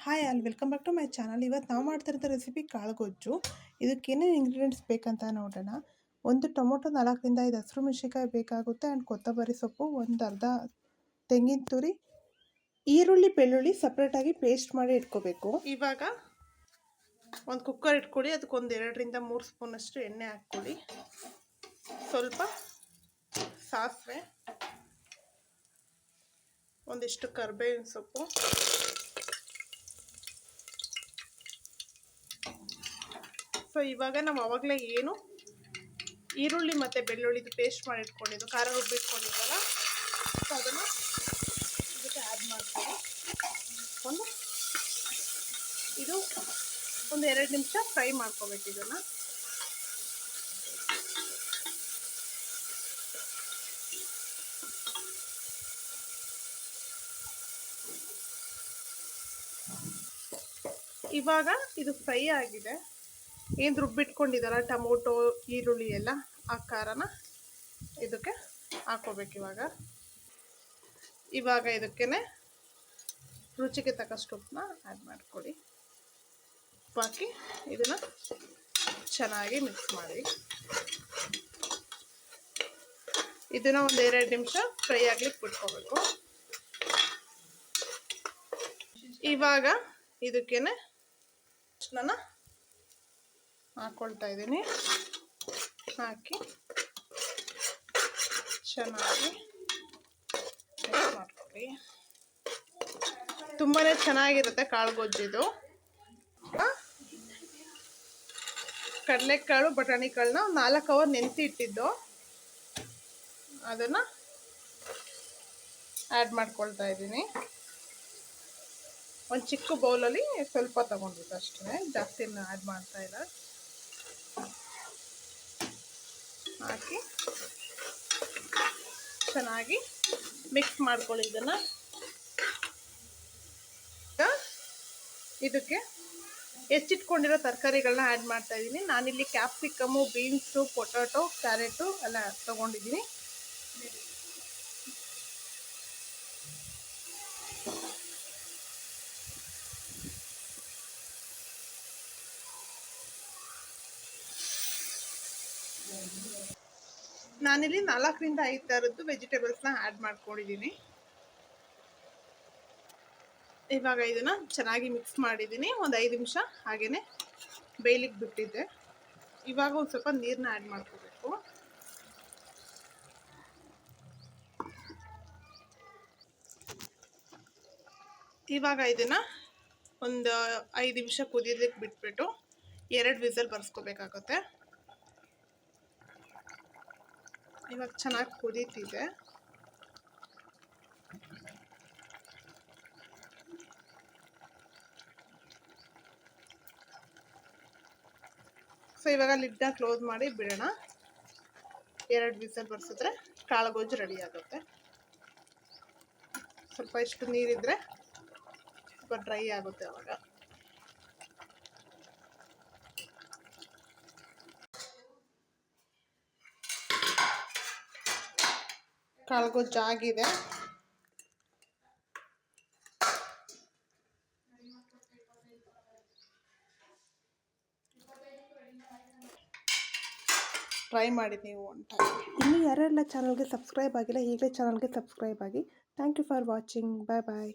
Hi all welcome back to my channel. ಇವತ್ತು ನಾವು ಮಾಡ್ತಿರೋದು ರೆಸಿಪಿ ಕಾಳುಗೊಜ್ಜು. ಇದಕ್ಕೇನೇನು ಇಂಗ್ರೀಡಿಯೆಂಟ್ಸ್ ಬೇಕಂತ ನೋಡೋಣ. ಒಂದು ಟೊಮೊಟೊ, 4ರಿಂದ 5 ಹಸಿರು ಮೆಣಸಿನಕಾಯಿ ಬೇಕಾಗುತ್ತೆ. ಆ್ಯಂಡ್ ಕೊತ್ತಂಬರಿ ಸೊಪ್ಪು, ಒಂದು ಅರ್ಧ ತೆಂಗಿನ ತುರಿ, ಈರುಳ್ಳಿ ಬೆಳ್ಳುಳ್ಳಿ ಸಪ್ರೇಟಾಗಿ ಪೇಸ್ಟ್ ಮಾಡಿ ಇಟ್ಕೋಬೇಕು. ಇವಾಗ ಒಂದು ಕುಕ್ಕರ್ ಇಟ್ಕೊಳ್ಳಿ. ಅದಕ್ಕೊಂದು 2ರಿಂದ 3 ಸ್ಪೂನಷ್ಟು ಎಣ್ಣೆ ಹಾಕ್ಕೊಳ್ಳಿ. ಸ್ವಲ್ಪ ಸಾಸಿವೆ, ಒಂದಿಷ್ಟು ಕರಿಬೇವಿನ ಸೊಪ್ಪು, ಸೊ ಇವಾಗ ನಾವು ಆವಾಗಲೇ ಏನು ಈರುಳ್ಳಿ ಮತ್ತು ಬೆಳ್ಳುಳ್ಳಿದು ಪೇಸ್ಟ್ ಮಾಡಿ ಇಟ್ಕೊಂಡಿದ್ದು, ಖಾರ ರುಬ್ಬಿಟ್ಕೊಂಡಿದ್ವಲ್ಲ, ಸೊ ಅದನ್ನು ಇದಕ್ಕೆ ಆ್ಯಡ್ ಮಾಡ್ತೀವಿ. ಇದು ಒಂದು 2 ನಿಮಿಷ ಫ್ರೈ ಮಾಡ್ಕೋಬೇಕು ಇದನ್ನು. ಇವಾಗ ಇದು ಫ್ರೈ ಆಗಿದೆ. ಏನು ರುಬ್ಬಿಟ್ಕೊಂಡಿದ್ದಾರ ಟೊಮೊಟೊ, ಈರುಳ್ಳಿ ಎಲ್ಲ, ಆ ಖಾರನ ಇದಕ್ಕೆ ಹಾಕೋಬೇಕು. ಇವಾಗ ಇದಕ್ಕೆ ರುಚಿಗೆ ತಕ್ಕಷ್ಟು ಉಪ್ಪನ್ನ ಆ್ಯಡ್ ಮಾಡ್ಕೊಳ್ಳಿ. ಉಪ್ಪು ಹಾಕಿ ಇದನ್ನು ಚೆನ್ನಾಗಿ ಮಿಕ್ಸ್ ಮಾಡಿ. ಇದನ್ನು ಒಂದು 2 ನಿಮಿಷ ಫ್ರೈ ಆಗ್ಲಿಕ್ಕೆ ಬಿಟ್ಕೋಬೇಕು. ಇವಾಗ ಇದಕ್ಕೆ ನಾನು ಹಾಕ್ಕೊಳ್ತಾ ಇದ್ದೀನಿ. ಹಾಕಿ ಚೆನ್ನಾಗಿ ಮಿಕ್ಸ್ ಮಾಡ್ಕೊಳ್ಳಿ. ತುಂಬಾ ಚೆನ್ನಾಗಿರುತ್ತೆ ಕಾಳುಗೊಜ್ಜಿದು. ಕಡಲೆಕಾಳು, ಬಟಾಣಿ ಕಾಳನ್ನ 4 ಅವರ್ ನೆನೆಸಿ ಇಟ್ಟಿದ್ದು, ಅದನ್ನು ಆ್ಯಡ್ ಮಾಡ್ಕೊಳ್ತಾ ಇದ್ದೀನಿ. ಒಂದು ಚಿಕ್ಕ ಬೌಲಲ್ಲಿ ಸ್ವಲ್ಪ ತಗೊಂಡಿದ್ದು ಅಷ್ಟೇ, ಜಾಸ್ತಿನ ಆ್ಯಡ್ ಮಾಡ್ತಾ ಇಲ್ಲ. ಹಾಕಿ ಚೆನ್ನಾಗಿ ಮಿಕ್ಸ್ ಮಾಡ್ಕೊಳ್ಳಿ ಇದನ್ನು. ಇದಕ್ಕೆ ಹೆಚ್ಚಿಟ್ಕೊಂಡಿರೋ ತರಕಾರಿಗಳನ್ನ ಆ್ಯಡ್ ಮಾಡ್ತಾ ಇದ್ದೀನಿ. ನಾನಿಲ್ಲಿ ಕ್ಯಾಪ್ಸಿಕಮ್ಮು, ಬೀನ್ಸು, ಪೊಟ್ಯಾಟೊ, ಕ್ಯಾರೆಟು ಎಲ್ಲ ತೊಗೊಂಡಿದ್ದೀನಿ. ನಾನಿಲ್ಲಿ 4ರಿಂದ 5 ಥರದ್ದು ವೆಜಿಟೇಬಲ್ಸ್ನ ಆ್ಯಡ್ ಮಾಡ್ಕೊಂಡಿದ್ದೀನಿ. ಇವಾಗ ಇದನ್ನು ಚೆನ್ನಾಗಿ ಮಿಕ್ಸ್ ಮಾಡಿದ್ದೀನಿ. ಒಂದು 5 ನಿಮಿಷ ಹಾಗೇ ಬೇಯಲಿಕ್ಕೆ ಬಿಟ್ಟಿದ್ದೆ. ಇವಾಗ ಒಂದು ಸ್ವಲ್ಪ ನೀರನ್ನ ಆ್ಯಡ್ ಮಾಡ್ಕೋಬೇಕು. ಇವಾಗ ಇದನ್ನು ಒಂದು 5 ನಿಮಿಷ ಕುದಿಯೋದಕ್ಕೆ ಬಿಟ್ಬಿಟ್ಟು 2 ವಿಸಲ್ ಬರ್ಸ್ಕೋಬೇಕಾಗುತ್ತೆ. ಇವಾಗ ಚೆನ್ನಾಗಿ ಕುದೀತಿದೆ. ಸೊ ಇವಾಗ ಲಿಡ್ನ ಕ್ಲೋಸ್ ಮಾಡಿ ಬಿಡೋಣ. 2 ವಿಸಲ್ ಬರ್ಸಿದ್ರೆ ಕಾಳುಗೊಜ್ಜು ರೆಡಿ ಆಗುತ್ತೆ. ಸ್ವಲ್ಪ ಇಷ್ಟು ನೀರಿದ್ರೆ ಸ್ವಲ್ಪ ಡ್ರೈ ಆಗುತ್ತೆ. ಅವಾಗ ಕಾಳುಗೊಜ್ಜು ಆಗಿದೆ. ಟ್ರೈ ಮಾಡಿ ನೀವು ಒನ್ ಟೈಮ್. ಇನ್ನು ಯಾರೆಲ್ಲ ಚಾನಲ್ಗೆ ಸಬ್ಸ್ಕ್ರೈಬ್ ಆಗಿಲ್ಲ, ಈಗಲೇ ಚಾನಲ್ಗೆ ಸಬ್ಸ್ಕ್ರೈಬ್ ಆಗಿ. Thank you for watching. Bye bye.